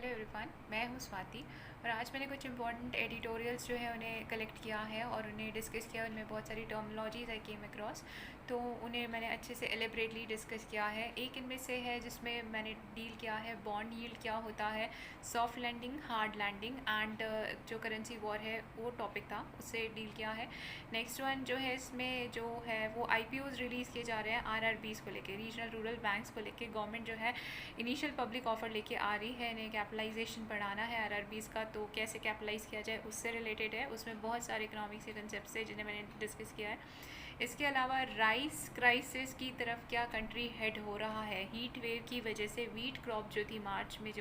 Hello everyone, मैं हूँ स्वाति। और आज मैंने कुछ इंपॉर्टेंट एडिटोरियल्स जो है उन्हें कलेक्ट किया है और उन्हें डिस्कस किया। उनमें बहुत सारी टर्मिनोलॉजीज आई केम अक्रॉस, तो उन्हें मैंने अच्छे से एलिब्रेटली डिस्कस किया है। एक इनमें से है जिसमें मैंने डील किया है बॉन्ड यील्ड क्या होता है, soft landing, hard landing and जो करेंसी वॉर है वो टॉपिक था, उससे डील किया है। नेक्स्ट वन जो है इसमें जो है वो IPOs रिलीज़ किए जा रहे हैं RRBs को लेके, रीजनल रूरल बैंक्स को लेके। गवर्नमेंट जो है इनिशियल पब्लिक ऑफर लेके आ रही है, इन्हें कैपिटलाइजेशन बढ़ाना है RRBs का, तो कैसे कैपिटलाइज किया जाए उससे रिलेटेड है। उसमें बहुत सारे इकोनॉमिक्स के कंसेप्ट है जिन्हें मैंने डिस्कस किया है। इसके अलावा राइस क्राइसिस की तरफ क्या कंट्री हेड हो रहा है। हीट वेव की वजह से वीट क्रॉप जो थी मार्च में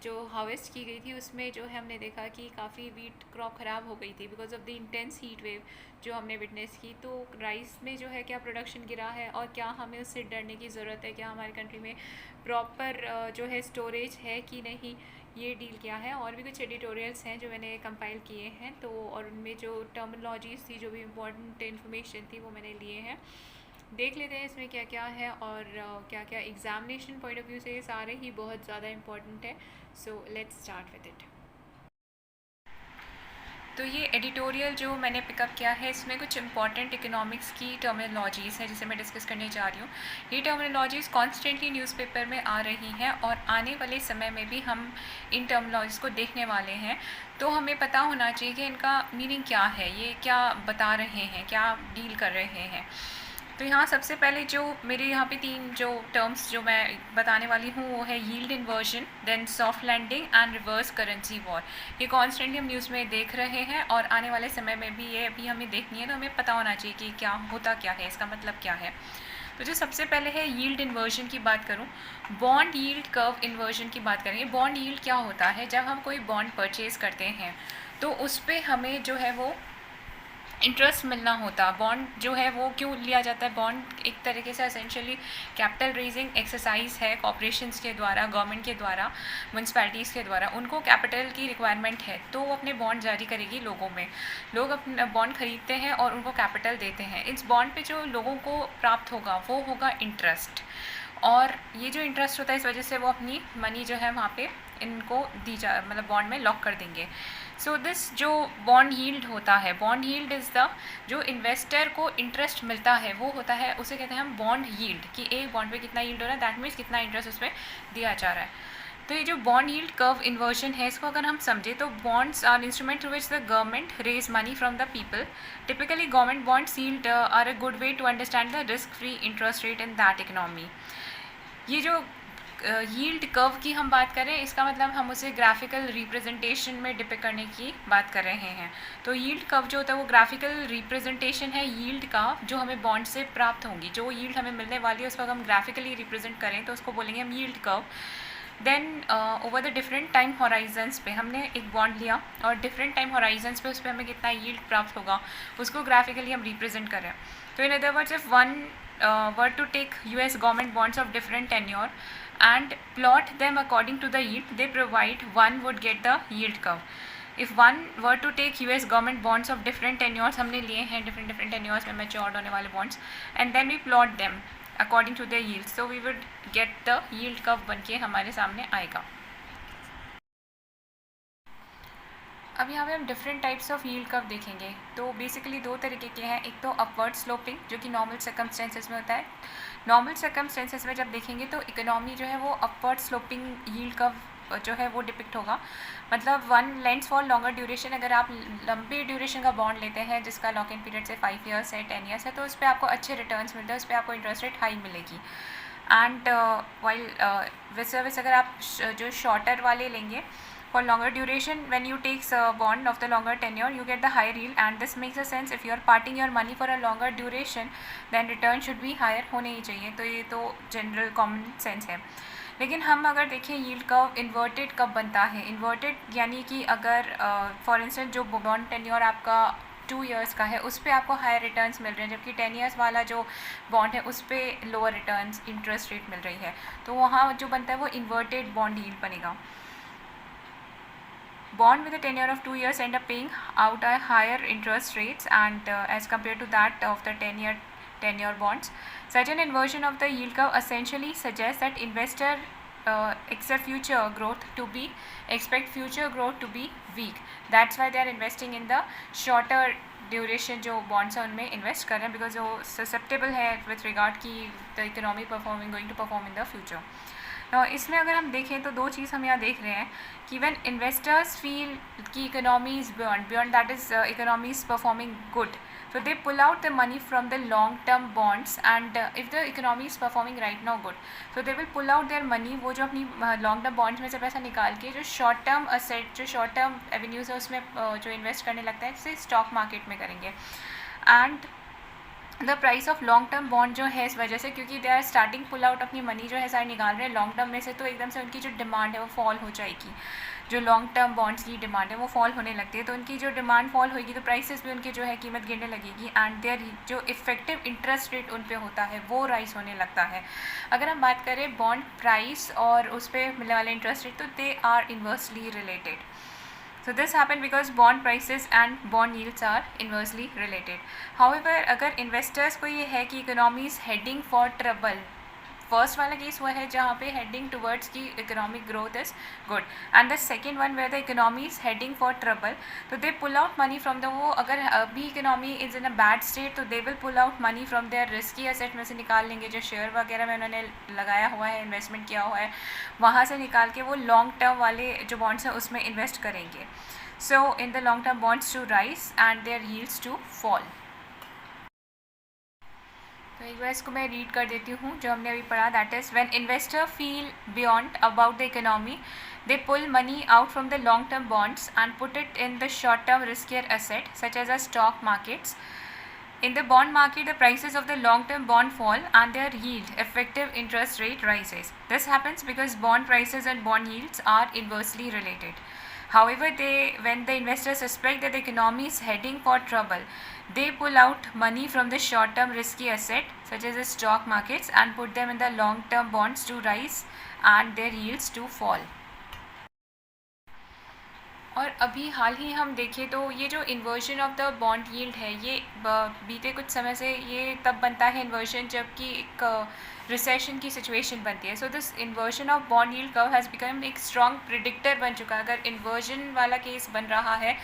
जो हार्वेस्ट की गई थी उसमें जो है हमने देखा कि काफ़ी वीट क्रॉप ख़राब हो गई थी because of the intense heat wave जो हमने विटनेस की। तो राइस में जो है क्या प्रोडक्शन गिरा है और क्या हमें उससे डरने की ज़रूरत है, क्या हमारी कंट्री में प्रॉपर जो है स्टोरेज है कि नहीं, ये डील किया है। और भी कुछ एडिटोरियल्स हैं जो मैंने कंपाइल किए हैं, तो और उनमें जो टर्मिनोलॉजीज़ थी, जो भी इम्पोर्टेंट इन्फॉर्मेशन थी, वो मैंने लिए हैं। देख लेते हैं इसमें क्या क्या है और क्या क्या एग्जामिनेशन पॉइंट ऑफ व्यू से ये सारे ही बहुत ज़्यादा इम्पोर्टेंट है। So let's start with it. तो ये एडिटोरियल जो मैंने पिकअप किया है इसमें कुछ इंपॉर्टेंट इकोनॉमिक्स की टर्मिनोलॉजीज़ हैं जिसे मैं डिस्कस करने जा रही हूँ। ये टर्मिनोलॉजीज़ कॉन्स्टेंटली न्यूज़पेपर में आ रही हैं और आने वाले समय में भी हम इन टर्मिनोलॉजीज़ को देखने वाले हैं। तो हमें पता होना चाहिए कि इनका मीनिंग क्या है, ये क्या बता रहे हैं, क्या डील कर रहे हैं। तो यहाँ सबसे पहले जो मेरे यहाँ पे तीन जो टर्म्स जो मैं बताने वाली हूँ वो है yield inversion, then soft landing and reverse currency war. ये कॉन्स्टेंटली हम न्यूज़ में देख रहे हैं और आने वाले समय में भी ये अभी हमें देखनी है, तो हमें पता होना चाहिए कि क्या होता क्या है, इसका मतलब क्या है। तो जो सबसे पहले है यील्ड इन्वर्जन की बात करूँ, बॉन्ड यील्ड कर्व इन्वर्जन की बात करेंगे। बॉन्ड यील्ड क्या होता है, जब हम कोई बॉन्ड परचेज़ करते हैं तो उस पर हमें जो है वो इंटरेस्ट मिलना होता। बॉन्ड जो है वो क्यों लिया जाता है, बॉन्ड एक तरीके से एसेंशियली कैपिटल रेजिंग एक्सरसाइज है कॉर्पोरेशंस के द्वारा, गवर्नमेंट के द्वारा, म्यूनसिपैलिटीज़ के द्वारा। उनको कैपिटल की रिक्वायरमेंट है तो वो अपने बॉन्ड जारी करेगी लोगों में। लोग अपना बॉन्ड खरीदते हैं और उनको कैपिटल देते हैं। इस बॉन्ड पे जो लोगों को प्राप्त होगा वो होगा इंटरेस्ट, और ये जो इंटरेस्ट होता है इस वजह से वो अपनी मनी जो है वहाँ पे इनको दी जा मतलब बॉन्ड में लॉक कर देंगे। सो दिस जो बॉन्ड यील्ड होता है, बॉन्ड यील्ड इज़ द जो इन्वेस्टर को इंटरेस्ट मिलता है वो होता है, उसे कहते हैं हम बॉन्ड यील्ड, कि एक बॉन्ड पे कितना यील्ड हो रहा है, दैट मीन्स कितना इंटरेस्ट उसमें दिया जा रहा है। तो ये जो बॉन्ड यील्ड कर्व इन्वर्जन है, इसको अगर हम समझे तो bonds are instrument through which the government raise money from the people. Typically government bonds yield are a good way to understand the risk free interest rate in that economy. ये जो yield curve की हम बात करें, इसका मतलब हम उसे ग्राफिकल रिप्रेजेंटेशन में डिपिक्ट करने की बात कर रहे हैं। तो यील्ड कर्व जो होता है वो ग्राफिकल रिप्रेजेंटेशन है यील्ड का, जो हमें बॉन्ड से प्राप्त होंगी। जो यील्ड हमें मिलने वाली है उसको अगर हम ग्राफिकली रिप्रेजेंट करें तो उसको बोलेंगे हम yield curve. Then over the different time horizons पे हमने एक बॉन्ड लिया और डिफरेंट टाइम हॉराइजन्स पे उस पर हमें कितना यील्ड प्राप्त होगा उसको ग्राफिकली हम रिप्रेजेंट करें। तो in other words, if one were to take US government bonds of different tenure and plot them according to the yield they provide, one would get the yield curve. If one were to take US government bonds of different tenures, हमने लिए हैं different tenures में matured होने वाले bonds, and then we plot them according to their yield, so we would get the yield curve बन के हमारे सामने आएगा। अब यहाँ पे हम different types of yield curve देखेंगे। तो बेसिकली दो तरीके के हैं, एक तो अपवर्ड स्लोपिंग जो कि नॉर्मल सर्कमस्टेंसेस में होता है। नॉर्मल सर्कमस्टेंसेस में जब देखेंगे तो इकोनॉमी जो है वो अपवर्ड स्लोपिंग यील्ड कर्व जो है वो डिपिक्ट होगा। मतलब one lends for longer duration, अगर आप लंबे ड्यूरेशन का बॉन्ड लेते हैं जिसका लॉक इन पीरियड से 5 ईयर्स है, 10 ईयर्स है, तो उस पर आपको अच्छे रिटर्न्स मिलते हैं, उस पर आपको इंटरेस्ट रेट हाई मिलेगी। एंड वाइल वैसे अगर आप जो शॉर्टर वाले लेंगे for longer duration, when you take a bond of the longer tenure you get the higher yield, and this makes a sense. if you are parting your money for a longer duration then return should be higher होने ही चाहिए। तो ये तो general common sense है। लेकिन हम अगर देखें यील्ड कर्व इन्वर्टेड कब बनता है, इन्वर्टेड यानी कि अगर फॉर इंस्टेंस जो बॉन्ड टेन्योर आपका 2 ईयर्स का है उस पर आपको हायर रिटर्न्स मिल रहे हैं, जबकि 10 ईयर्स वाला जो बॉन्ड है उस पर लोअर रिटर्न्स इंटरेस्ट रेट मिल रही है, तो वहाँ जो बनता है वो इन्वर्टेड बॉन्ड यील्ड बनेगा। Bond with a tenure of 2 years end up paying out a higher interest rates and as compared to that of the 10-year tenure bonds. Such an inversion of the yield curve essentially suggests that expect future growth to be weak. That's why they are investing in the shorter duration जो bonds हैं उनमें invest कर रहे हैं, because वो susceptible है with regard की the economy going to perform in the future. इसमें अगर हम देखें तो दो चीज़ हम यहाँ देख रहे हैं कि व्हेन इन्वेस्टर्स फील की economy is beyond that is economy is performing good, so they pull out the money from the long term bonds, and if the economy is performing right now good, so they will pull out their money, वो जो अपनी long term bonds में से पैसा निकाल के जो short term asset, जो short term avenues है उसमें जो इन्वेस्ट करने लगता है जैसे स्टॉक मार्केट में करेंगे। And the price of long term bond जो है इस वजह से, क्योंकि they are starting pull out अपनी मनी जो है सारी निकाल रहे हैं लॉन्ग टर्म में से, तो एकदम से उनकी जो डिमांड है वो फॉल हो जाएगी। जो लॉन्ग टर्म बॉन्ड्स की डिमांड है वो फॉल होने लगती है, तो उनकी जो डिमांड फॉल होगी तो प्राइसेस भी उनकी जो है कीमत गिरने लगेगी, एंड देयर जो इफेक्टिव इंटरेस्ट रेट उन पे होता है वो राइज होने लगता है। अगर हम बात करें बॉन्ड प्राइस और उस पर मिलने वाले इंटरेस्ट रेट, तो they are inversely related. So this happened because bond prices and bond yields are inversely related. However, अगर investors को ये है कि economy is heading for trouble, first वाला केस हुआ है जहाँ पे हेडिंग टुवर्ड्स की economic growth is good, and the second one where the economy is heading for trouble, तो they pull out money from the, वो अगर अभी economy is in a bad state तो they will pull out money from their risky asset में से निकाल लेंगे, जो शेयर वगैरह में उन्होंने लगाया हुआ है, इन्वेस्टमेंट किया हुआ है, वहाँ से निकाल के वो लॉन्ग टर्म वाले जो बॉन्ड्स हैं उसमें इन्वेस्ट करेंगे। So in the long term bonds to rise and their yields to fall. तो एक बार इसको मैं रीड कर देती हूँ जो हमने अभी पढ़ा, that is when investor feel beyond about the economy, they pull money out from the long term bonds and put it in the short term riskier asset such as a stock markets. In the bond market, the prices of the long-term bond fall and their yield, effective interest rate, rises. This happens because bond prices and bond yields are inversely related. However, when the investors suspect that the economy is heading for trouble, they pull out money from the short-term risky asset such as the stock markets and put them in the long-term bonds to rise and their yields to fall. और अभी हाल ही हम देखें तो ये जो inversion of the bond yield है ये बीते कुछ समय से ये तब बनता है इन्वर्जन जबकि एक रिसेशन की सिचुएशन बनती है। So this inversion of bond yield curve has become एक स्ट्रॉन्ग प्रिडिक्टर बन चुका है। अगर इन्वर्जन वाला केस बन रहा है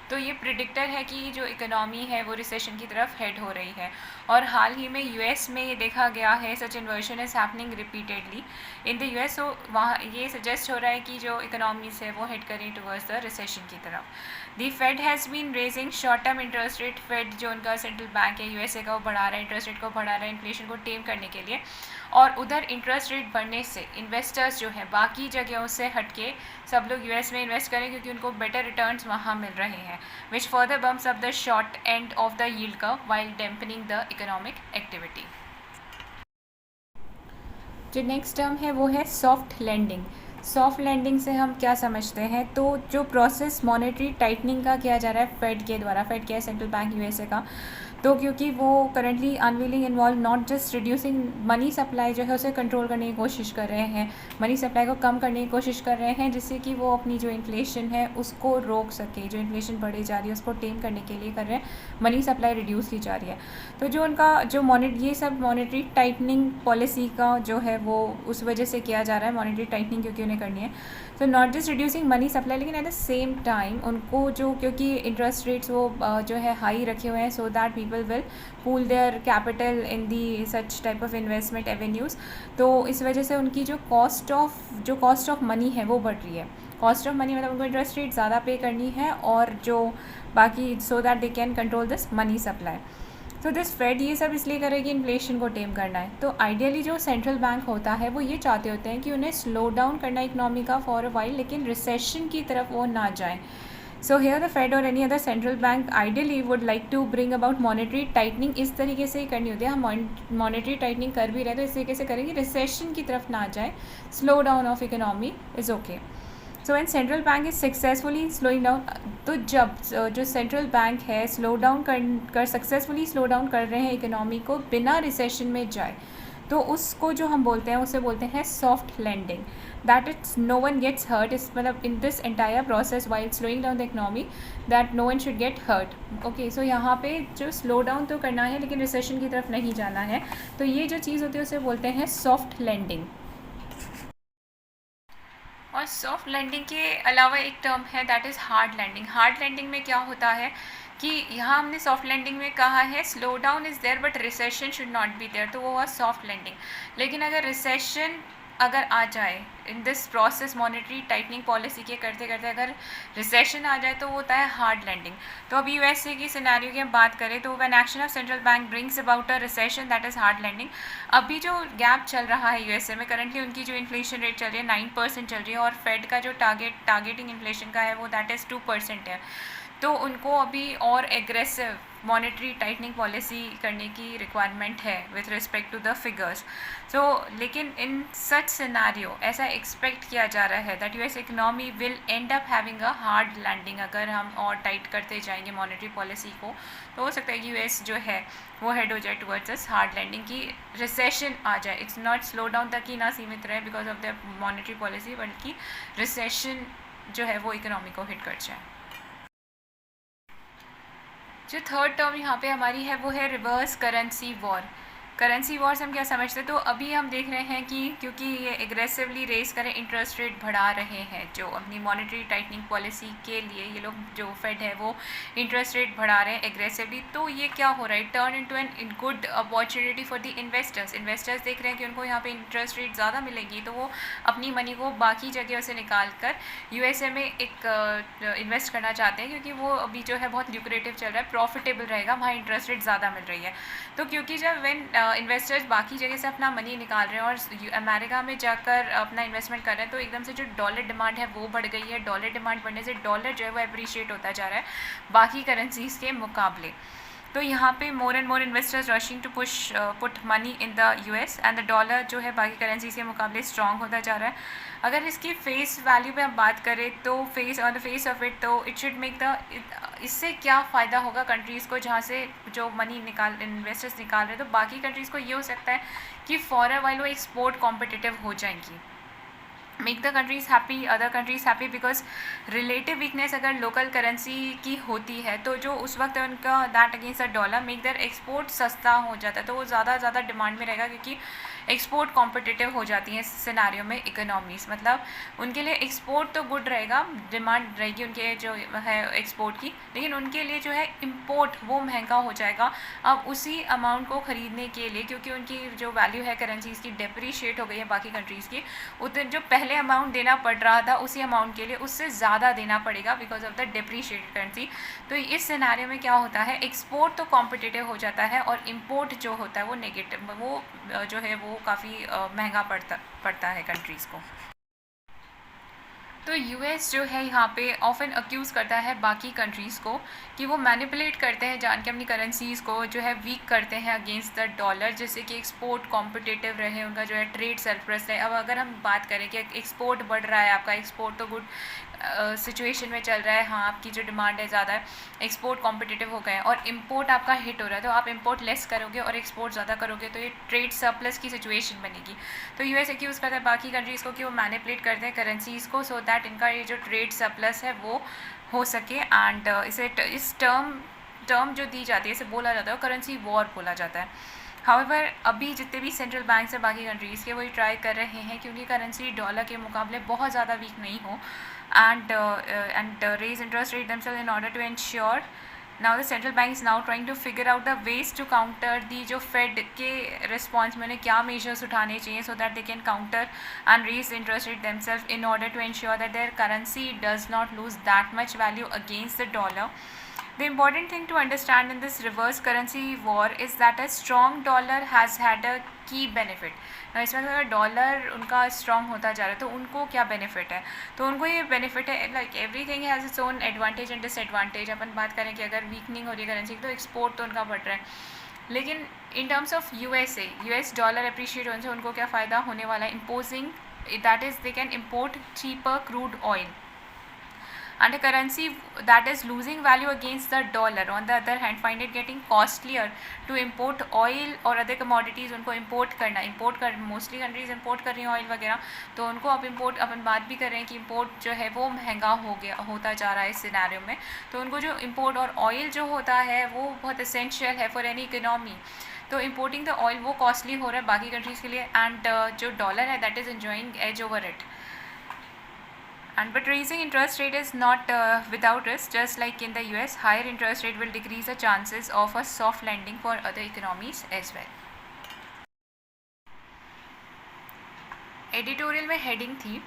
तो ये प्रिडिक्टर है कि जो इकोनॉमी है वो रिसेशन की तरफ हेड हो रही है, और हाल ही में यूएस में ये देखा गया है such inversion is happening repeatedly in the US. So वहाँ ये सजेस्ट हो रहा है कि जो इकोनॉमीज़ है वो हेड करें टुवर्ड्स द रिसेशन की तरफ। The Fed has been raising short term interest rate. Fed जो उनका सेंट्रल बैंक है यूएसए का वो बढ़ा रहा है, इंटरेस्ट रेट को बढ़ा रहा है इन्फ्लेशन को टेम करने के लिए, और उधर इंटरेस्ट रेट बढ़ने से इन्वेस्टर्स जो है बाकी जगहों से हटके सब लोग यूएस में इन्वेस्ट करें क्योंकि उनको बेटर रिटर्न्स वहाँ मिल रहे हैं, which further bumps up the short end of the yield curve while dampening the economic activity. जो नेक्स्ट टर्म है वो है सॉफ्ट लैंडिंग। सॉफ्ट लैंडिंग से हम क्या समझते हैं, तो जो प्रोसेस मॉनेटरी टाइटनिंग का किया जा रहा है फेड के द्वारा, फेड क्या है सेंट्रल बैंक यूएसए का, तो क्योंकि वो currently unwilling involve not just reducing money supply जो है उसे कंट्रोल करने की कोशिश कर रहे हैं, मनी सप्लाई को कम करने की कोशिश कर रहे हैं जिससे कि वो अपनी जो इन्फ्लेशन है उसको रोक सके, जो इन्फ्लेशन बढ़ी जा रही है उसको टेम करने के लिए कर रहे हैं, मनी सप्लाई रिड्यूस की जा रही है। तो जो उनका जो ये सब मॉनेटरी टाइटनिंग पॉलिसी का जो है वो उस वजह से किया जा रहा है, मॉनेटरी टाइटनिंग क्योंकि उन्हें करनी है। तो not just reducing money supply, लेकिन एट द सेम टाइम उनको जो क्योंकि इंटरेस्ट रेट्स वो जो है हाई रखे हुए हैं so that people will pool their capital in the such type of investment avenues, तो इस वजह से उनकी जो कॉस्ट ऑफ मनी है वो बढ़ रही है। कॉस्ट ऑफ मनी मतलब उनको इंटरेस्ट रेट ज़्यादा पे करनी है और जो बाकी so that they can control this money supply. तो दिस फेड ये सब इसलिए करे कि इन्फ्लेशन को टेम करना है। तो आइडियली जो सेंट्रल बैंक होता है वो ये चाहते होते हैं कि उन्हें स्लो डाउन करना इकनॉमी का फॉर अ वाइल, लेकिन रिसेशन की तरफ वो ना जाएं। सो हेयर द फेड और any other central bank ideally would like to bring about monetary tightening. इस तरीके से ही करनी होती है, हम मॉनेटरी टाइटनिंग कर भी रहे तो इस तरीके से करेंगे रिसेशन की तरफ ना जाए, slow down of economy is okay. So when central bank is successfully slowing down, तो जब जो सेंट्रल बैंक है स्लो डाउन कर सक्सेसफुली स्लो डाउन कर रहे हैं इकोनॉमी को बिना रिसेशन में जाए, तो उसको जो हम बोलते हैं उसे बोलते हैं soft landing. That it's no one gets hurt, इस मतलब in this entire process while slowing down the economy that no one should get hurt. Okay, so यहाँ पे जो स्लो डाउन तो करना है लेकिन रिसेशन की तरफ नहीं जाना है, तो ये जो चीज़ होती है उसे बोलते हैं सॉफ्ट लैंडिंग। और सॉफ्ट लैंडिंग के अलावा एक टर्म है that is hard landing. Hard landing में क्या होता है कि यहाँ हमने सॉफ्ट लैंडिंग में कहा है slow down is there but recession should not be there, तो वो हुआ सॉफ्ट लैंडिंग। लेकिन अगर रिसेशन अगर आ जाए in this process monetary tightening policy के करते करते अगर रिसेशन आ जाए तो वो होता है हार्ड लैंडिंग। तो अभी यूएसए की सिनेरियो की हम बात करें तो when action of central bank brings about a recession that is hard landing. अभी जो गैप चल रहा है यूएसए में करंटली उनकी जो इन्फ्लेशन रेट चल रही है 9% चल रही है और फेड का जो टारगेटिंग इन्फ्लेशन का है वो दैट इज़ 2% है। तो उनको अभी और एग्रेसिव मॉनेटरी टाइटनिंग पॉलिसी करने की रिक्वायरमेंट है with respect to the figures. So लेकिन इन सच सिनेरियो ऐसा एक्सपेक्ट किया जा रहा है that US economy will end up having a hard landing. अगर हम और टाइट करते जाएंगे मॉनेटरी पॉलिसी को तो हो सकता है कि यूएस जो है वो हेड हो जाए टुवर्ड्स दिस हार्ड लैंडिंग की रिसेशन आ जाए। इट्स नॉट स्लो डाउन तक ही ना सीमित रहे because of the monetary policy, बल्कि रिसेशन जो है वो इकोनॉमी को हिट कर जाए। जो थर्ड टर्म यहाँ पे हमारी है वो है reverse currency war. Currency war से हम क्या समझते हैं, तो अभी हम देख रहे हैं कि क्योंकि ये एग्रेसिवली रेस करें इंटरेस्ट रेट बढ़ा रहे हैं जो अपनी मॉनेटरी टाइटनिंग पॉलिसी के लिए ये लोग जो फेड है वो इंटरेस्ट रेट बढ़ा रहे हैं एग्रेसिवली। तो ये क्या हो रहा है, turn into an good opportunity for the investors. Investors देख रहे हैं कि उनको यहाँ पे इंटरेस्ट रेट ज़्यादा मिलेगी तो वो अपनी मनी को बाकी जगह से निकाल कर यूएसए में एक इन्वेस्ट करना चाहते हैं क्योंकि वो अभी जो है बहुत ल्यूक्रेटिव चल रहा है, प्रॉफिटेबल रहेगा, वहाँ इंटरेस्ट रेट ज़्यादा मिल रही है। तो क्योंकि जब वेन इन्वेस्टर्स बाकी जगह से अपना मनी निकाल रहे हैं और अमेरिका में जाकर अपना इन्वेस्टमेंट कर रहे हैं तो एकदम से जो डॉलर डिमांड है वो बढ़ गई है। डॉलर डिमांड बढ़ने से डॉलर जो है वो अप्रिशिएट होता जा रहा है बाकी करेंसीज के मुकाबले। तो यहाँ पे more and more investors rushing to put money in the US and the dollar जो है बाकी करेंसीज के मुकाबले स्ट्रॉन्ग होता जा रहा है। अगर इसकी फेस वैल्यू पे हम बात करें तो on the face of it तो इट शुड मेक द इससे क्या फ़ायदा होगा कंट्रीज़ को जहाँ से जो मनी इन्वेस्टर्स निकाल रहे हैं, तो बाकी कंट्रीज़ को ये हो सकता है कि फॉर अ वाइल वो एक्सपोर्ट कॉम्पिटिटिव हो जाएंगी, make the countries happy, other countries happy, because relative weakness अगर लोकल करेंसी की होती है तो जो उस वक्त उनका that against a dollar make their export सस्ता हो जाता है, तो वो ज़्यादा डिमांड में रहेगा क्योंकि एक्सपोर्ट कॉम्पिटिटिव हो जाती हैं सिनेरियो में इकोनॉमीज़। मतलब उनके लिए एक्सपोर्ट तो गुड रहेगा, डिमांड रहेगी उनके जो है एक्सपोर्ट की, लेकिन उनके लिए जो है इम्पोर्ट वो महंगा हो जाएगा अब उसी अमाउंट को ख़रीदने के लिए, क्योंकि उनकी जो वैल्यू है करेंसीज़ की डेप्रीशिएट हो गई है बाकी कंट्रीज़ की। उतने जो पहले अमाउंट देना पड़ रहा था उसी अमाउंट के लिए उससे ज़्यादा देना पड़ेगा बिकॉज ऑफ द डेप्रीशिएटेड करेंसी। तो इस सिनेरियो में क्या होता है, एक्सपोर्ट तो कॉम्पिटिटिव हो जाता है और इम्पोर्ट जो होता है वो नेगेटिव, वो जो है वो काफ़ी महंगा पड़ता है कंट्रीज़ को। तो यूएस जो है यहाँ पे ऑफन अक्यूज़ करता है बाकी कंट्रीज़ को कि वो मैनिपुलेट करते हैं जान के अपनी करेंसीज़ को जो है वीक करते हैं अगेंस्ट द डॉलर, जिससे कि एक्सपोर्ट कॉम्पिटिटिव रहे, उनका जो है ट्रेड सरप्लस रहे। अब अगर हम बात करें कि एक्सपोर्ट बढ़ रहा है, आपका एक्सपोर्ट तो गुड सिचुएशन में चल रहा है, हाँ आपकी जो डिमांड है ज़्यादा है, एक्सपोर्ट कॉम्पिटिटिव हो गए हैं और इम्पोर्ट आपका हिट हो रहा है, तो आप इम्पोर्ट लेस करोगे और एक्सपोर्ट ज़्यादा करोगे तो ये ट्रेड सरप्लस की सिचुएशन बनेगी। तो यूएस एक्यूज़ करता है बाकी कंट्रीज़ को कि वो मैनिपुलेट करते हैं करेंसीज़ को सो दैट इनका ये जो ट्रेड सरप्लस है वो हो सके। एंड इस टर्म जो दी जाती है इसे बोला जाता है करेंसी वॉर बोला जाता है। हाउएवर अभी जितने भी सेंट्रल बैंक्स हैं बाकी कंट्रीज़ के वही ट्राई कर रहे हैं क्योंकि करेंसी डॉलर के मुकाबले बहुत ज़्यादा वीक नहीं हो and raise interest rate themselves in order to ensure. Now the central bank is now trying to figure out the ways to counter the जो Fed के response में उन्हें क्या measures उठाने चाहिए so that they can counter and raise interest rate themselves in order to ensure that their currency does not lose that much value against the dollar. The important thing to understand in this reverse currency war is that a strong dollar has had a key benefit. इसमें अगर dollar उनका strong होता जा रहा है तो उनको क्या बेनिफिट है, तो उनको ये बेनिफिट है like everything has its own advantage and disadvantage. अपन बात करें कि अगर वीकनिंग हो रही है करेंसी तो एक्सपोर्ट तो उनका बढ़ रहा है, लेकिन in terms of US dollar appreciate होने से उनको क्या फ़ायदा होने वाला है, imposing that is they can import cheaper crude oil and a currency that is losing value against the dollar on the other hand find it getting costlier to import oil और other commodities उनको import कर mostly countries import कर रही हैं oil वगैरह, तो उनको अब import अपन बात भी कर रहे हैं कि import जो है वो महंगा होता जा रहा है इस सिनेरियो में। तो उनको जो import और ऑयल जो होता है वो बहुत essential है फॉर एनी इकोनॉमी, तो इम्पोर्टिंग द ऑयल वो कॉस्टली हो रहा है बाकी कंट्रीज़ के लिए एंड जो डॉलर है that is enjoying edge over it. And but raising interest rate is not without risk. Just like in the US, higher interest rate will decrease the chances of a soft landing for other economies as well. Editorial में heading थी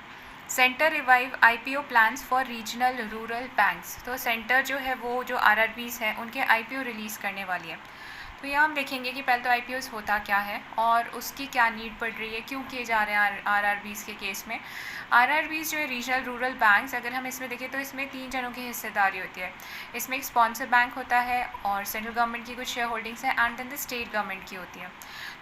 centre revive IPO plans for regional rural banks. तो centre जो है वो जो आरआरबीज़ हैं उनके IPO release करने वाली है। तो यहाँ हम देखेंगे कि पहले तो आईपीओस होता क्या है और उसकी क्या नीड पड़ रही है, क्यों किए जा रहे हैं आरआरबीज़ के केस में। आरआरबीज़ जो है रीजनल रूरल बैंक्स, अगर हम इसमें देखें तो इसमें 3 जनों की हिस्सेदारी होती है। इसमें एक स्पॉन्सर बैंक होता है और सेंट्रल गवर्नमेंट की कुछ शेयर होल्डिंग्स हैं and then the state government की होती है।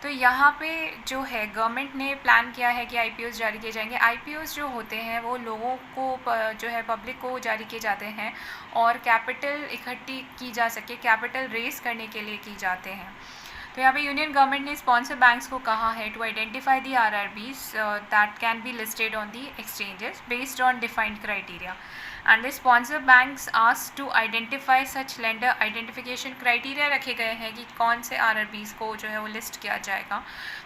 तो यहाँ पे जो है गवर्नमेंट ने प्लान किया है कि आईपीओस जारी किए जाएंगे। आईपीओस जो होते हैं वो लोगों को जो है पब्लिक को जारी किए जाते हैं और कैपिटल इकट्ठी की जा सके, कैपिटल रेस करने के लिए की जाते हैं। तो यहाँ पे यूनियन गवर्नमेंट ने स्पॉन्सर बैंक्स को कहा है to identify the RRBs that can be listed on the exchanges based on defined criteria and the sponsor banks asked to identify such lender identification criteria रखे गए हैं कि कौन से आरआरबीज़ को जो है वो लिस्ट किया जाएगा।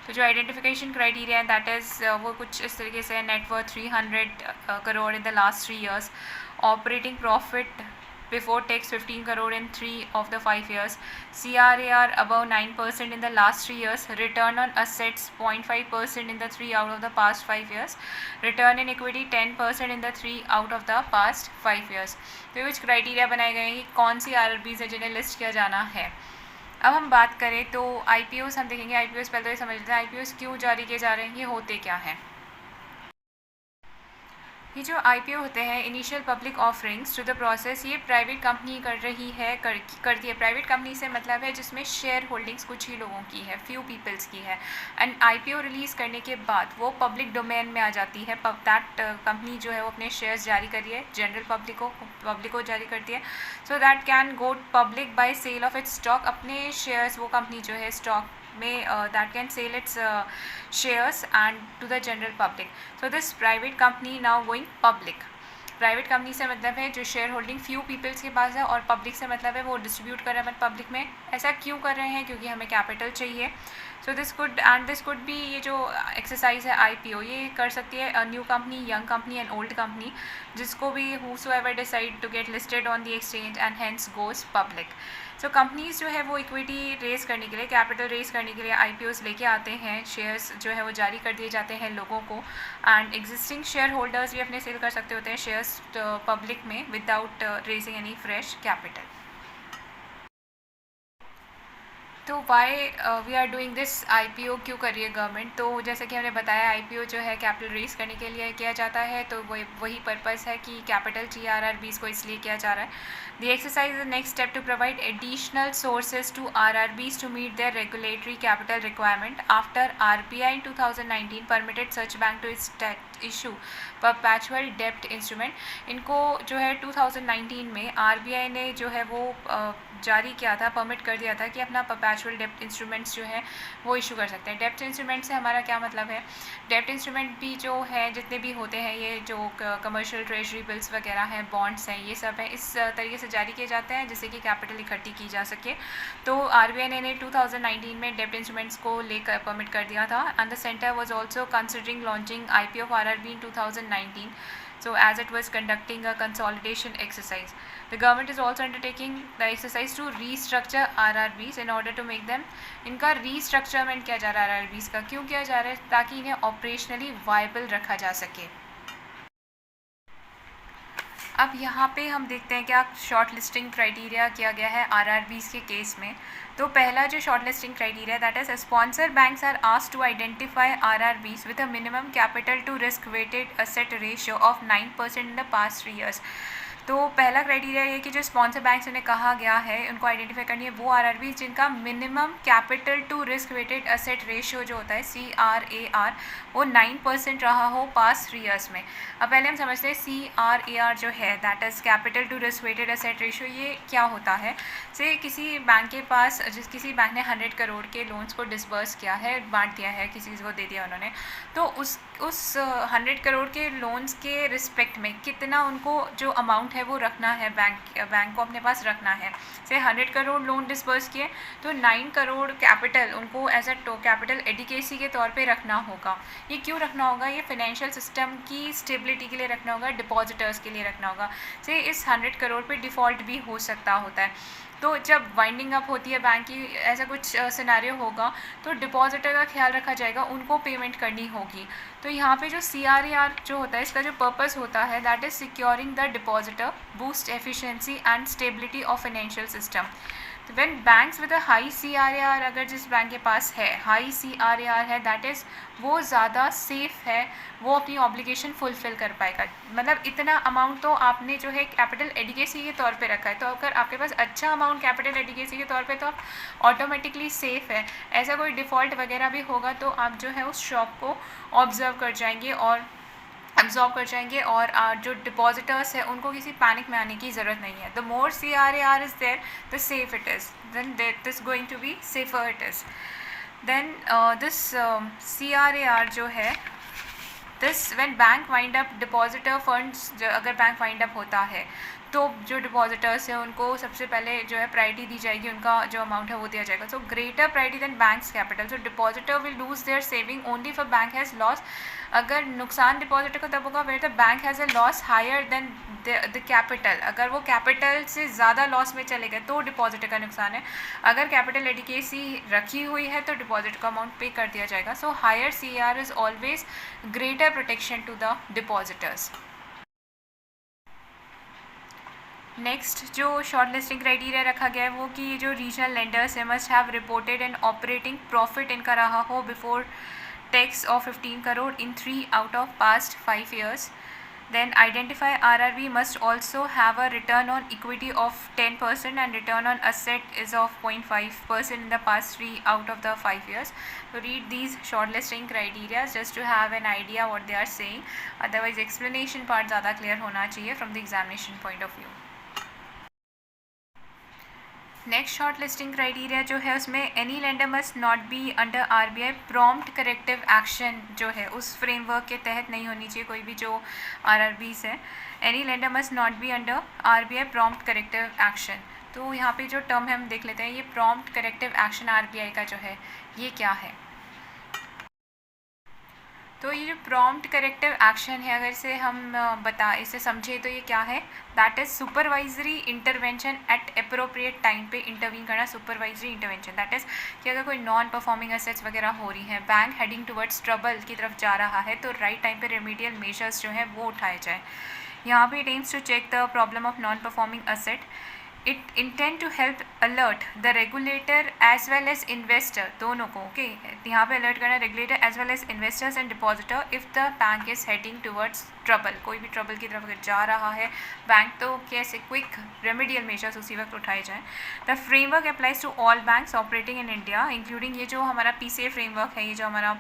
तो जो आइडेंटिफिकेशन क्राइटेरिया है दैट इज़ वो कुछ इस तरीके से net worth 300 crore in the last 3 years, operating profit before tax 15 crore in 3 of the 5 years, CRAR above 9% in the last 3 years, return on assets 0.5% in the 3 out of the past 5 years, return in equity 10% in the 3 out of the past 5 years। तो कुछ criteria बनाए गए हैं कि कौन सी आरआरबीज़ है जिन्हें list किया जाना है। अब हम बात करें तो आईपीओस हम देखेंगे। आईपीओस पहले तो ये समझ लेते हैं आईपीओस क्यों जारी किए जा रहे हैं, ये होते क्या हैं। ये जो आईपीओ होते हैं initial public offerings to the process, ये प्राइवेट कंपनी कर रही है करती है। प्राइवेट कंपनी से मतलब है जिसमें शेयर होल्डिंग्स कुछ ही लोगों की है, फ्यू पीपल्स की है। एंड आईपीओ रिलीज़ करने के बाद वो पब्लिक डोमेन में आ जाती है। दैट कंपनी जो है वो अपने शेयर्स जारी कर रही है, जनरल पब्लिक को जारी करती है, so that can go public by sale of its stock. अपने शेयर्स वो कंपनी जो है स्टॉक में that can sell its shares and to the general public. So this private company now going public. Private company से मतलब है जो share holding few peoples के पास है और पब्लिक से मतलब है वो डिस्ट्रीब्यूट कर रहे हैं पब्लिक में। ऐसा क्यों कर रहे हैं, क्योंकि हमें कैपिटल चाहिए। सो दिस कुड बी ये जो एक्सरसाइज है आईपीओ, ये कर सकती है new company, young company and old company, जिसको भी whosoever decide to get listed on the exchange and hence goes public. So companies जो है वो इक्विटी रेस करने के लिए, कैपिटल रेस करने के लिए आईपीओस लेके आते हैं। शेयर्स जो है वो जारी कर दिए जाते हैं लोगों को एंड एग्जिस्टिंग शेयर होल्डर्स भी अपने सेल कर सकते होते हैं शेयर्स पब्लिक में without raising any fresh capital. तो why we are doing this IPO, क्यों कर रही है गवर्नमेंट। तो जैसे कि हमने बताया आईपीओ जो है कैपिटल रेस करने के लिए किया जाता है, तो वही पर्पस है कि कैपिटल चाहिए आरआरबीज़ को, इसलिए किया जा रहा है। The exercise is the next step to provide additional sources to RRBs to meet their regulatory capital requirement after RBI in 2019 permitted such bank to issue perpetual डेब्ट इंस्ट्रूमेंट। इनको जो है 2019 में आरबीआई ने जो है वो जारी किया था, परमिट कर दिया था कि अपना परपैचुअल डेब्ट इंस्ट्रूमेंट्स जो है वो इशू कर सकते हैं। डेब्ट इंस्ट्रूमेंट से हमारा क्या मतलब है, डेब्ट इंस्ट्रूमेंट भी जो है जितने भी होते हैं ये जो कमर्शियल ट्रेजरी बिल्स वगैरह हैं, बॉन्ड्स हैं, ये सब है इस तरीके से जारी किए जाते हैं जिससे कि कैपिटल इकट्ठी की जा सके। तो आरबीआई ने 2019 में डेब्ट इंस्ट्रूमेंट्स को लेकर परमिट कर दिया था and the centre was also considering launching IPO of RRB in 2019, so as it was conducting a consolidation exercise. The government is also undertaking the exercise to restructure RRBs in order to make them, इनका restructurement किया जा रहा है RRBs का। क्यों किया जा रहा है, ताकि इन्हें ऑपरेशनली वायबल रखा जा सके। अब यहाँ पे हम देखते हैं क्या शॉर्ट लिस्टिंग क्राइटेरिया किया गया है आरआरबीज़ के केस में। तो पहला जो short listing criteria that is sponsor banks are asked to identify RRBs with a minimum capital to risk weighted asset ratio of 9% in the past 3 years। तो पहला क्राइटेरिया ये कि जो स्पॉन्सर बैंक्स उन्हें कहा गया है उनको आइडेंटिफाई करनी है वो आरआरबी जिनका minimum capital to risk weighted asset ratio जो होता है CRAR वो 9% रहा हो पास्ट 3 years में। अब पहले हम समझते हैं CRAR जो है that is capital to risk weighted asset ratio, ये क्या होता है। से किसी बैंक के पास किसी बैंक ने 100 करोड़ के लोन्स को डिसबर्स किया है, बांट दिया है, किसी को दे दिया उन्होंने, तो उस 100 करोड़ के लोन्स के रिस्पेक्ट में कितना उनको जो अमाउंट है वो रखना है, बैंक को अपने पास रखना है। से 100 करोड़ लोन डिस्बर्स किए तो 9 करोड़ कैपिटल उनको एज अ कैपिटल एडिकेसी के तौर पे रखना होगा। ये क्यों रखना होगा? ये फाइनेंशियल सिस्टम की स्टेबिलिटी के लिए रखना होगा, डिपॉजिटर्स के लिए रखना होगा। से इस 100 करोड़ पे डिफ़ॉल्ट भी हो सकता होता है। तो जब वाइंडिंग अप होती है बैंक की, ऐसा कुछ सिनेरियो होगा तो डिपॉजिटर का ख्याल रखा जाएगा, उनको पेमेंट करनी होगी। तो यहाँ पे जो CRAR जो होता है, इसका जो पर्पस होता है that is securing the depositor, boost efficiency and stability of financial system. तो when banks with a high CRAR, अगर जिस बैंक के पास है हाई CRAR है, दैट इज़ वो ज़्यादा सेफ है, वो अपनी ऑब्लिगेशन फुलफ़िल कर पाएगा। मतलब इतना अमाउंट तो आपने जो है कैपिटल एडिकेसी के तौर पे रखा है, तो अगर आपके पास अच्छा अमाउंट कैपिटल एडिकेसी के तौर पे तो आप ऑटोमेटिकली सेफ़ है। ऐसा कोई डिफ़ॉल्ट वगैरह भी होगा तो आप जो है उस शॉक को ऑब्ज़र्व कर जाएंगे और एब्जॉर्ब कर जाएंगे, और जो डिपॉजिटर्स है उनको किसी पैनिक में आने की ज़रूरत नहीं है। The more CRAR is there the safe it is, then this going to be safer it is. Then this CRAR जो है, this when bank wind up depositor funds, अगर बैंक वाइंड अप होता है तो जो डिपॉजिटर्स हैं उनको सबसे पहले जो है प्रायोरिटी दी जाएगी, उनका जो अमाउंट है वो दिया जाएगा। So greater priority than banks capital, so depositor will lose their saving only for bank has loss. अगर नुकसान डिपॉजिटर को तब होगा where the bank has a loss higher than the capital. अगर वो कैपिटल से ज़्यादा लॉस में चले गए तो डिपॉजिटर का नुकसान है। अगर कैपिटल एडिकेसी रखी हुई है तो डिपॉजिट का अमाउंट पे कर दिया जाएगा। So higher CRAR is always greater protection to the depositors. Next जो शॉर्ट लिस्टिंग क्राइटेरिया रखा गया है वो कि ये जो रीजनल लेंडर्स है must have reported an operating profit इनका रहा हो before tax of 15 crore in 3 out of past 5 years. Then identify RRB must also have a return on equity of 10% and return on asset is of 0.5% in the past 3 out of the 5 years. So read these shortlisting criteria just to have an idea what they are saying. Otherwise explanation part ज़्यादा clear होना चाहिए from the examination point of view. Next short listing criteria जो है उसमें any lender must not be under RBI prompt corrective action जो है उस framework के तहत नहीं होनी चाहिए कोई भी जो RRBs है। Any lender must not be under RBI prompt corrective action. तो यहाँ पे जो टर्म है हम देख लेते हैं, ये प्रॉम्प्ट करेक्टिव एक्शन RBI का जो है ये क्या है। तो ये जो प्रॉम्प्ट करेक्टिव एक्शन है, अगर इसे हम इसे समझे तो ये क्या है, that is supervisory intervention eight appropriate time पे इंटरवीन करना। सुपरवाइजरी इंटरवेंशन दैट इज़ कि अगर कोई नॉन परफॉर्मिंग एसेट्स वगैरह हो रही हैं, बैंक हेडिंग टुवर्ड्स ट्रबल की तरफ जा रहा है, तो राइट टाइम पे रेमेडियल मेजर्स जो हैं वो उठाए जाए। यहाँ पे it aims to check the problem of non performing asset. It intend to help alert the regulator as well as investor, दोनों को ओके यहाँ पे अलर्ट करना regulator as well as investors and depositor if the bank is heading towards trouble. कोई भी trouble की तरफ अगर जा रहा है बैंक तो कैसे क्विक रेमेडियल मेजर्स उसी वक्त उठाए जाएँ। The framework applies to all banks operating in India including ये जो हमारा PCA फ्रेमवर्क है, ये जो हमारा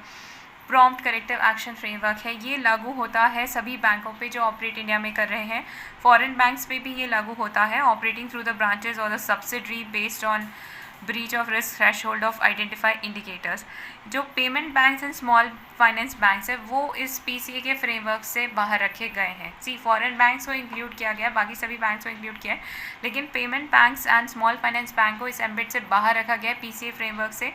प्रॉम्प्ट करेक्टिव एक्शन फ्रेमवर्क है, ये लागू होता है सभी बैंकों पे जो ऑपरेट इंडिया में कर रहे हैं। फॉरेन बैंक्स पे भी ये लागू होता है, ऑपरेटिंग थ्रू द ब्रांचेज और the subsidiary based on breach of risk threshold of identified indicators. जो payment banks and small finance banks है वो इस PCA के फ्रेमवर्क से बाहर रखे गए हैं। सी फॉरेन बैंक्स को इंक्लूड किया गया, बाकी सभी बैंक्स को इंक्लूड किया है, लेकिन payment banks and small finance bank को इस एम्बिट से बाहर रखा गया है PCA फ्रेमवर्क से।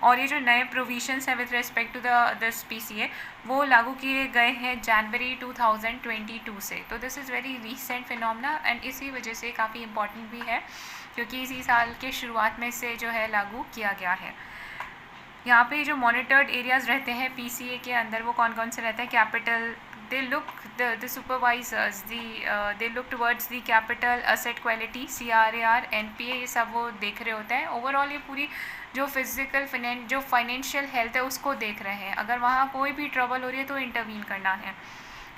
और ये जो नए प्रोविजंस हैं with respect to this PCA वो लागू किए गए हैं जनवरी 2022 से। तो this is very recent phenomena and इसी वजह से काफ़ी इंपॉर्टेंट भी है क्योंकि इसी साल के शुरुआत में से जो है लागू किया गया है। यहाँ पे जो मॉनिटर्ड एरियाज़ रहते हैं PCA के अंदर वो कौन कौन से रहते हैं, capital, they look the supervisors, they look towards the capital, asset quality, CRAR, NPA, ये सब वो देख रहे होते हैं। ओवरऑल ये पूरी जो जो फाइनेंशियल हेल्थ है उसको देख रहे हैं। अगर वहाँ कोई भी ट्रबल हो रही है तो इंटरवीन करना है।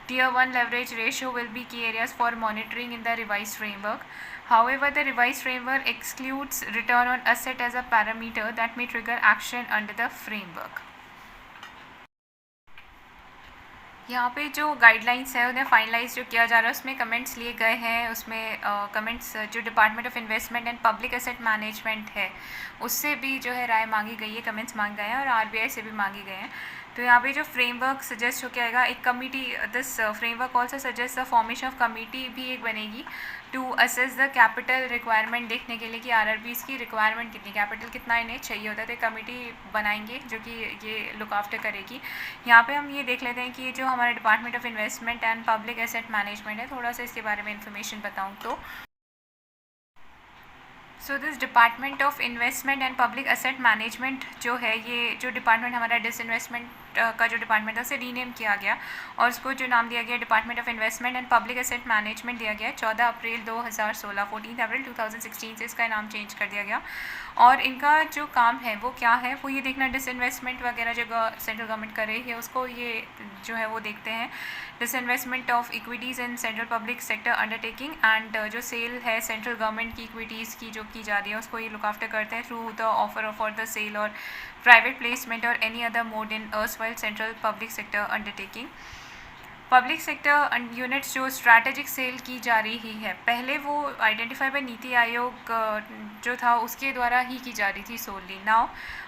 Tier 1 leverage ratio will be key areas for monitoring in the revised framework. However, the revised framework excludes return on asset as a parameter that may trigger action under the framework. यहाँ पे जो guidelines है उन्हें finalise जो किया जा रहा है उसमें कमेंट्स लिए गए हैं। उसमें कमेंट्स जो department of investment and public asset management है उससे भी जो है राय मांगी गई है, कमेंट्स मांगे गए हैं और RBI से भी मांगे गए हैं। तो यहाँ पे जो फ्रेमवर्क सजेस्ट हो के आएगा, एक committee, this framework also suggest the formation of committee भी एक बनेगी to assess the capital requirement, देखने के लिए कि आरआरबीज़ की रिक्वायरमेंट कितनी, कैपिटल कितना इन्हें चाहिए होता है। तो एक कमिटी बनाएंगे जो कि ये लुक आफ्टर करेगी। यहाँ पे हम ये देख लेते हैं कि ये जो हमारा department of investment and public asset management है, थोड़ा सा इसके बारे में इन्फॉर्मेशन बताऊँ तो so this department of investment and public asset management जो है, ये जो डिपार्टमेंट हमारा डिसइन्वेस्टमेंट का जो डिपार्टमेंट है उसे रीनेम किया गया और उसको जो नाम दिया गया department of investment and public asset management दिया गया 14 अप्रैल 2016, 14 अप्रैल 2016 से इसका नाम चेंज कर दिया गया। और इनका जो काम है वो क्या है, वो ये देखना डिसइन्वेस्टमेंट वगैरह जो सेंट्रल गवर्नमेंट कर रही है उसको ये जो है वो देखते हैं, disinvestment of equities in central public sector undertaking and जो सेल है सेंट्रल गवर्नमेंट की इक्विटीज़ की जो की जा रही है उसको ये लुक आफ्टर करते हैं through the offer for the sale और प्राइवेट प्लेसमेंट और any other mode in erstwhile central public sector undertaking. Public sector units जो स्ट्रैटेजिक सेल की जा रही है, पहले वो आइडेंटिफाई बाय नीति आयोग जो था उसके द्वारा ही की जा रही थी सोलली। नाउ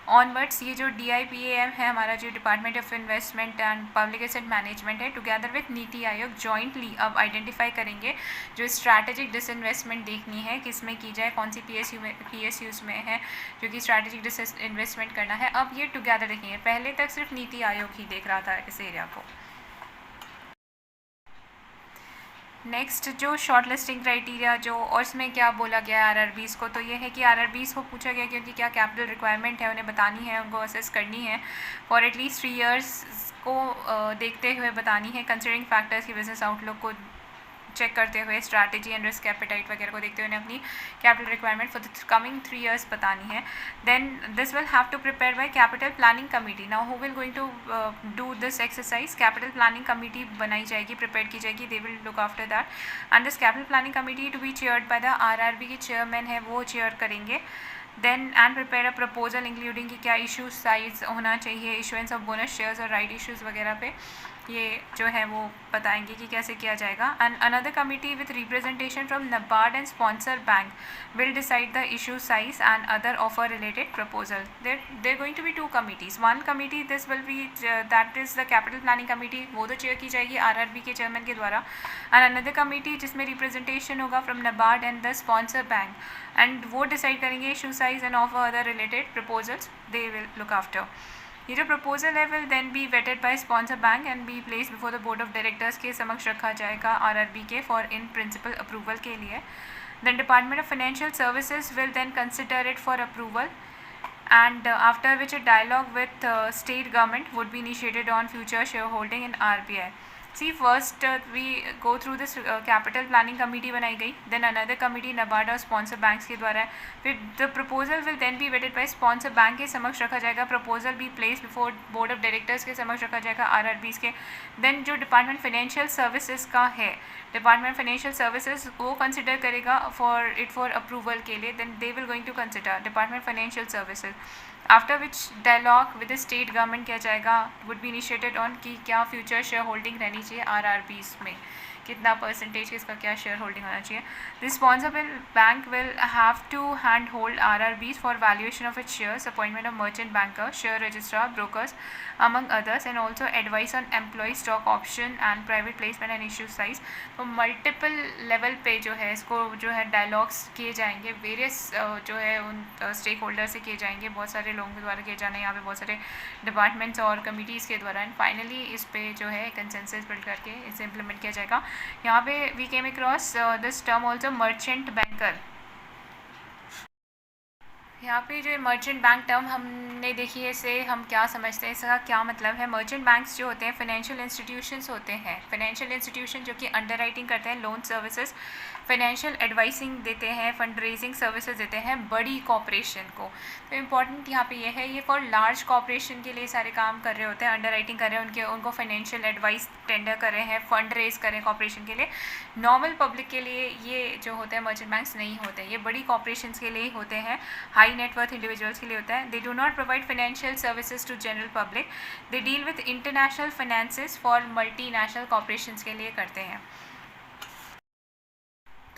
ऑनवर्ड्स ये जो DIPAM है हमारा जो department of investment and public asset management है, together with NITI Aayog jointly अब आइडेंटिफाई करेंगे जो स्ट्रैटेजिक डिसइन्वेस्टमेंट देखनी है किस में की जाए, कौन सी PSUs में है जो कि स्ट्रैटेजिक डिसइन्वेस्टमेंट करना है। अब ये टुगेदर देखेंगे, पहले तक सिर्फ नीति आयोग ही देख रहा था इस एरिया को। नेक्स्ट जो शॉर्ट लिस्टिंग क्राइटेरिया जो और इसमें क्या बोला गया है आरआरबीज़ को, तो ये है कि आरआरबीज़ को पूछा गया कि उनकी क्या कैपिटल रिक्वायरमेंट है, उन्हें बतानी है, उनको असेस करनी है फॉर एटलीस्ट 3 इयर्स को देखते हुए बतानी है, कंसिडरिंग फैक्टर्स की बिजनेस आउटलुक को चेक करते हुए, स्ट्रैटेजी एंड रिस्क एपेटाइट वगैरह को देखते हुए उन्हें अपनी capital requirement for the coming 3 years बतानी है। Then this will have to prepare by capital planning committee. Now who will going to do this exercise, capital planning committee बनाई जाएगी, प्रिपेयर की जाएगी, they will look after that and this capital planning committee to be chaired by the RRB के chairman है वो chair करेंगे। Then and prepare a proposal including कि क्या इशू साइज होना चाहिए, इशुएंस ऑफ बोनस शेयर्स और राइट इशूज़ वगैरह पे ये जो है वो बताएंगे कि कैसे किया जाएगा। And another committee with representation from NABARD and sponsor bank will decide the issue size and other offer related proposal. There going to be 2 committees, one committee this will be that is the capital planning committee, वो तो chair की जाएगी RRB के chairman के द्वारा, and another committee जिसमें representation होगा from NABARD and the sponsor bank and वो डिसाइड करेंगे issue size and offer other related proposals they will look after. ये जो प्रपोजल है will then be vetted by sponsor bank and be place before the board of directors के समक्ष रखा जाएगा RRB के फॉर इन प्रिंसिपल अप्रूवल के लिए। Then department of financial services will then consider it for approval and after which a dialogue with state government would be initiated on future shareholding in RBI. See, first we go through this capital planning committee बनाई गई, then another committee NABARD और sponsor banks के द्वारा है, फिर the proposal will then be vetted by sponsor bank के समक्ष रखा जाएगा, proposal be placed before board of directors के समक्ष रखा जाएगा RRBs के। then जो डिपार्टमेंट फाइनेंशियल सर्विसेज का है, डिपार्टमेंट फाइनेंशियल सर्विसेज वो कंसिडर करेगा फॉर अप्रूवल के लिए, then they will going to consider department financial services, after which dialogue with the state government किया जाएगा, वुड बी इनिशिएटेड ऑन कि क्या फ्यूचर शेयर होल्डिंग रहनी चाहिए आरआरबीज़ में, कितना परसेंटेज किसका क्या शेयर होल्डिंग होना चाहिए। Responsible bank will have to hand hold RRBs for valuation of its shares, appointment of merchant banker, share registrar, brokers among others, and also advice on employee stock option and private placement and issue size। तो multiple level पे जो है इसको जो है dialogues किए जाएंगे, various जो है उन स्टेक होल्डर से किए जाएंगे, बहुत सारे लोगों के द्वारा किए जाने हैं यहाँ पे, बहुत सारे डिपार्टमेंट्स और कमिटीज़ के द्वारा, एंड फाइनली इस पे जो है कंसेंसस बिल्ड करके इसे इम्प्लीमेंट किया जाएगा। यहाँ पे we came across this term also merchant banker. यहाँ पे जो मर्चेंट बैंक टर्म हमने देखी है, इसे हम क्या समझते हैं, इसका क्या मतलब है। मर्चेंट बैंक्स जो होते हैं फाइनेंशियल इंस्टीट्यूशंस होते हैं, फाइनेंशियल इंस्टीट्यूशन जो कि अंडर राइटिंग करते हैं, लोन सर्विसेज, फाइनेंशियल एडवाइसिंग देते हैं, फंड रेजिंग सर्विसेज देते हैं बड़ी कॉर्पोरेशन को। तो इम्पॉर्टेंट यहाँ पे ये है, ये फॉर लार्ज कॉर्पोरेशन के लिए सारे काम कर रहे होते हैं, अंडर राइटिंग कर रहे हैं, उनको फाइनेंशियल एडवाइस टेंडर कर रहे हैं, फंड रेज कर रहे हैं कॉर्पोरेशन के लिए। नॉर्मल पब्लिक के लिए ये जो होते हैं मर्चेंट बैंक्स नहीं होते, ये बड़ी कॉर्पोरेशन के लिए ही होते हैं, हाई नेटवर्थ इंडिविजुअल्स के लिए होता है। They do not provide financial services to general public, they deal with international finances for multinational corporations के लिए करते हैं।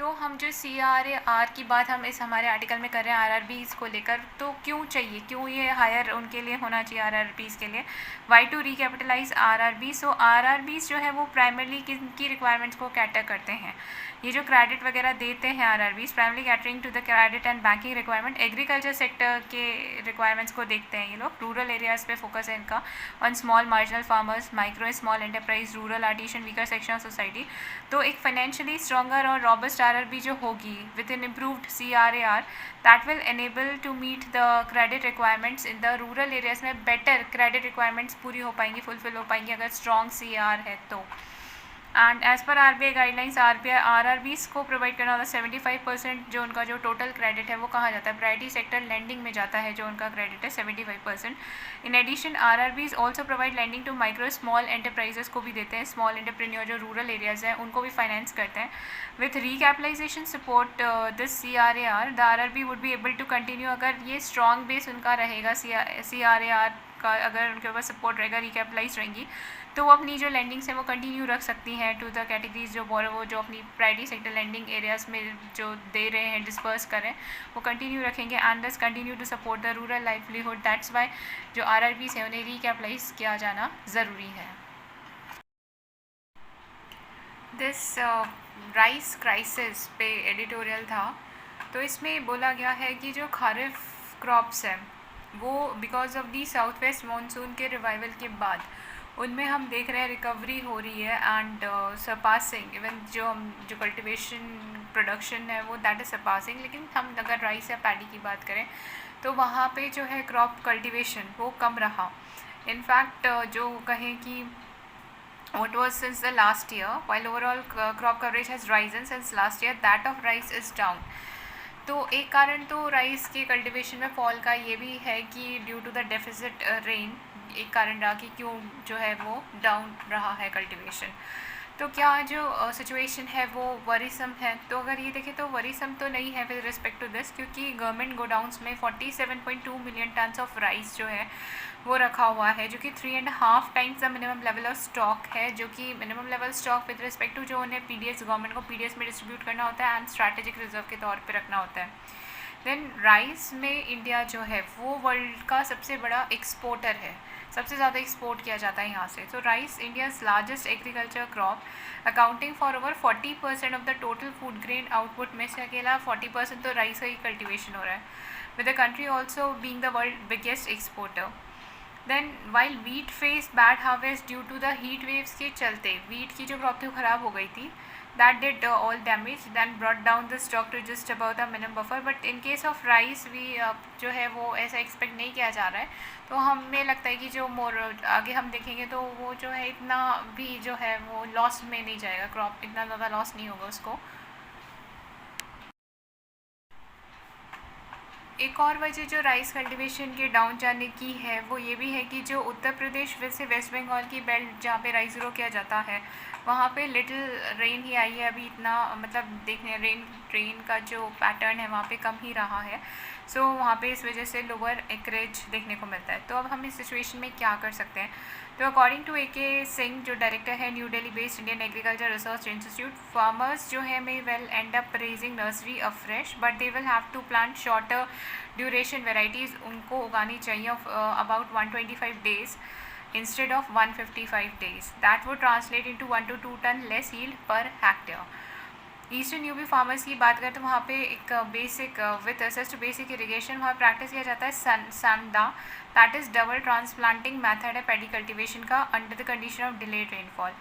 तो हम जो CRAR की बात हम इस हमारे आर्टिकल में कर रहे हैं RRBs को लेकर, तो क्यों चाहिए, क्यों ये हायर उनके लिए होना चाहिए RRBs के लिए, why to recapitalise RRBs। So RRBs जो है वो प्राइमरली किनकी रिक्वायरमेंट्स को कैटर करते हैं, ये जो क्रेडिट वगैरह देते हैं RRBs primarily catering to the credit and banking requirement, agriculture sector के रिक्वायरमेंट्स को देखते हैं ये लोग। रूरल एरियाज़ पे फोकस है इनका, on small marginal farmers, micro small enterprise, rural artisan, weaker section of society. तो एक फाइनेंशियली स्ट्रॉन्गर और रॉबस्ट RRB जो होगी within improved CRAR, that will enable to meet the credit requirements in the rural areas में, better credit requirements पूरी हो पाएंगी, fulfil हो पाएंगी अगर स्ट्रॉन्ग CR है तो। And as per RBI guidelines RRBs को प्रोवाइड करना होता है 75% जो उनका जो टोटल क्रेडिट है वो कहाँ जाता है, प्रायोरिटी सेक्टर लेंडिंग में जाता है जो उनका क्रेडिट है 75%। In addition RRBs also provide lending to micro small enterprises को भी देते हैं, स्मॉल एंटरप्रेन्योर जो रूरल एरियाज़ हैं उनको भी फाइनेंस करते हैं। With recapitalization support this CRAR the RRB would be able to continue, अगर ये स्ट्रॉन्ग बेस उनका रहेगा CRAR का, अगर उनके पास सपोर्ट रहेगा, रिकैपिटलाइज रहेंगी, तो वो अपनी जो लैंडिंग्स हैं वो कंटिन्यू रख सकती हैं टू द कैटेगरीज जो वो जो अपनी प्रायोरिटी सेक्टर लैंडिंग एरियाज़ में जो दे रहे हैं, डिस्पर्स कर रहे हैं, वो कंटिन्यू रखेंगे and thus continue to support the rural livelihood. That's why जो RRBs हैं उन्हें रिकैपिटलाइज किया जाना ज़रूरी है। दिस राइस क्राइसिस पे एडिटोरियल था, तो इसमें बोला गया है कि जो खारिफ क्रॉप्स हैं वो because of the south west monsoon के रिवाइवल के बाद उनमें हम देख रहे हैं रिकवरी हो रही है एंड सरपासिंग इवन जो कल्टिवेशन प्रोडक्शन है वो दैट इज़ सरपासिंग। लेकिन हम अगर राइस या पैडी की बात करें तो वहाँ पे जो है क्रॉप कल्टिवेशन वो कम रहा। इनफैक्ट जो कहें कि what was since the last year, while overall crop coverage has risen since last year, that of rice is down। तो एक कारण तो राइस के कल्टिवेशन में फॉल का ये भी है कि due to the deficit rain, एक कारण रहा कि क्यों जो है वो डाउन रहा है कल्टिवेशन। तो क्या जो सिचुएशन है वो वरीसम है, तो अगर ये देखें तो वरीसम तो नहीं है विद रिस्पेक्ट टू दिस, क्योंकि गवर्नमेंट गोडाउंस में 47.2 मिलियन टन्स ऑफ राइस जो है वो रखा हुआ है, जो कि 3.5 times the minimum level of stock है, जो कि minimum level stock with respect to जो उन्हें PDS गवर्नमेंट को PDS में डिस्ट्रीब्यूट करना होता है एंड स्ट्रैटेजिक रिजर्व के तौर पे रखना होता है। देन राइस में इंडिया जो है वो वर्ल्ड का सबसे बड़ा एक्सपोर्टर है, सबसे ज़्यादा एक्सपोर्ट किया जाता है यहाँ से। तो rice India's largest agriculture crop accounting for over 40% of the total food grain output में से अकेला 40% तो राइस का ही कल्टिवेशन हो रहा है, with the country also being the world biggest exporter. Then while wheat face bad harvest due to the heat waves के चलते वीट की जो क्रॉप थी वो ख़राब हो गई थी, that did all damage than brought down the stock to just about the minimum buffer. But in case of rice भी जो है वो ऐसा एक्सपेक्ट नहीं किया जा रहा है, तो हमें लगता है कि जो मोर आगे हम देखेंगे तो वो जो है इतना भी जो है वो लॉस में नहीं जाएगा, क्रॉप इतना ज़्यादा लॉस नहीं होगा उसको। एक और वजह जो राइस कल्टीवेशन के डाउन जाने की है वो ये भी है कि जो उत्तर प्रदेश से वेस्ट बंगाल की बेल्ट जहाँ पे राइस ग्रो किया जाता है वहाँ पे लिटिल रेन ही आई है अभी, इतना मतलब देखने रेन का जो पैटर्न है वहाँ पे कम ही रहा है। सो वहाँ पे इस वजह से लोअर एकरेज देखने को मिलता है। तो अब हम इस सिचुएशन में क्या कर सकते हैं, तो अकॉर्डिंग टू AK सिंह जो डायरेक्टर है New Delhi based Indian agriculture research institute, farmers जो है may well end up raising nursery afresh but they will have to plant shorter duration varieties, उनको उगानी चाहिए about 125 days instead of 155 days. That would translate into 1 to 2 ton less yield per hectare. Eastern UP farmers की बात करें तो वहाँ पे एक basic with access to basic irrigation वहाँ प्रैक्टिस किया जाता है सैंडा, that is double transplanting method है पैडी कल्टिवेशन का under the condition of delayed rainfall.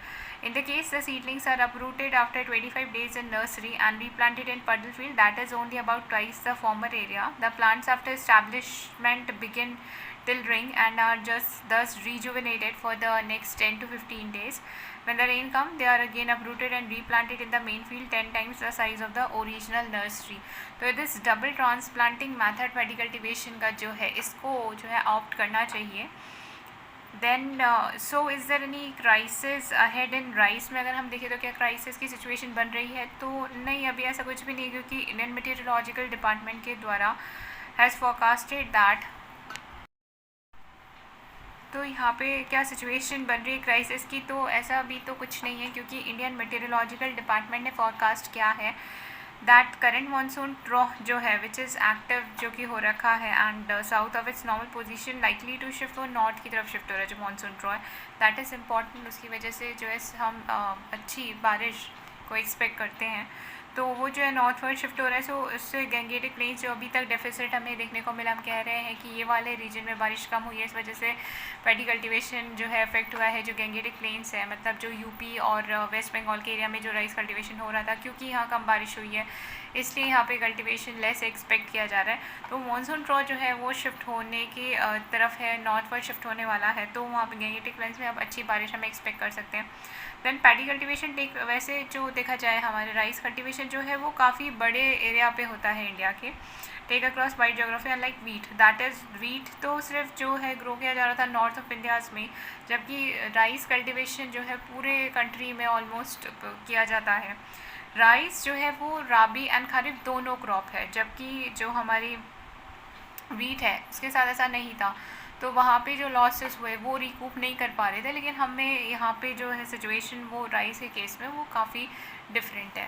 In the case the seedlings are uprooted after 25 days in nursery and replanted in puddle field, that is only about twice the former area. The plants after establishment begin tillering and are just thus rejuvenated for the next 10 to 15 days. When the rain comes, they are again uprooted and replanted in the main field 10 times the size of the original nursery. तो this double transplanting method paddy cultivation का जो है इसको जो है opt करना चाहिए। Then so is there any crisis ahead in rice में अगर हम देखें तो क्या क्राइसिस की सिचुएशन बन रही है, तो नहीं अभी ऐसा कुछ भी नहीं, क्योंकि इंडियन मेटीरियोलॉजिकल डिपार्टमेंट के द्वारा हैज़ फोरकास्टेड दैट। तो यहाँ पे क्या सिचुएशन बन रही है क्राइसिस की, तो ऐसा अभी तो कुछ नहीं है, क्योंकि इंडियन मेटीरियोलॉजिकल डिपार्टमेंट ने फोरकास्ट किया है दैट करंट मानसून ट्रॉ जो है विच इज़ एक्टिव जो कि हो रखा है and south of its normal position likely to shift और नॉर्थ की तरफ शिफ्ट हो रहा है जो मानसून ट्रॉ है, दैट इज़ इम्पॉर्टेंट। उसकी वजह से जो है हम अच्छी बारिश को एक्सपेक्ट करते हैं। तो वो जो है नॉर्थवर्ड शिफ्ट हो रहा है, सो उससे गैंगेटिक प्लेन्स जो अभी तक डेफिसिट हमें देखने को मिला, हम कह रहे हैं कि ये वाले रीजन में बारिश कम हुई है, इस वजह से पैडी कल्टीवेशन जो है अफेक्ट हुआ है। जो गैंगेटिक प्लेन्स है मतलब जो यूपी और वेस्ट बंगाल के एरिया में जो राइस कल्टीवेशन हो रहा था, क्योंकि यहाँ कम बारिश हुई है इसलिए यहाँ पे कल्टीवेशन लेस एक्सपेक्ट किया जा रहा है। तो मानसून ट्रॉ जो है वो शिफ्ट होने की तरफ है, नॉर्थवर्ड शिफ्ट होने वाला है, तो वहाँ पे गैंगेटिक प्लेन्स में अब अच्छी बारिश हमें एक्सपेक्ट कर सकते हैं। देन पैडी कल्टीवेशन टेक, वैसे जो देखा जाए हमारे राइस कल्टीवेशन जो है वो काफ़ी बड़े एरिया पे होता है इंडिया के, take across wide geography unlike wheat, that is wheat तो सिर्फ जो है ग्रो किया जा रहा था नॉर्थ ऑफ इंडियाज़ में, जबकि राइस कल्टीवेशन जो है पूरे कंट्री में ऑलमोस्ट किया जाता है। राइस जो है वो राबी एंड खरीफ दोनों क्रॉप है, जबकि जो हमारी वीट है उसके साथ ऐसा नहीं था। तो वहाँ पे जो लॉसेस हुए वो रिकूप नहीं कर पा रहे थे, लेकिन हमें यहाँ पे जो है सिचुएशन वो राइस के केस में वो काफ़ी डिफरेंट है।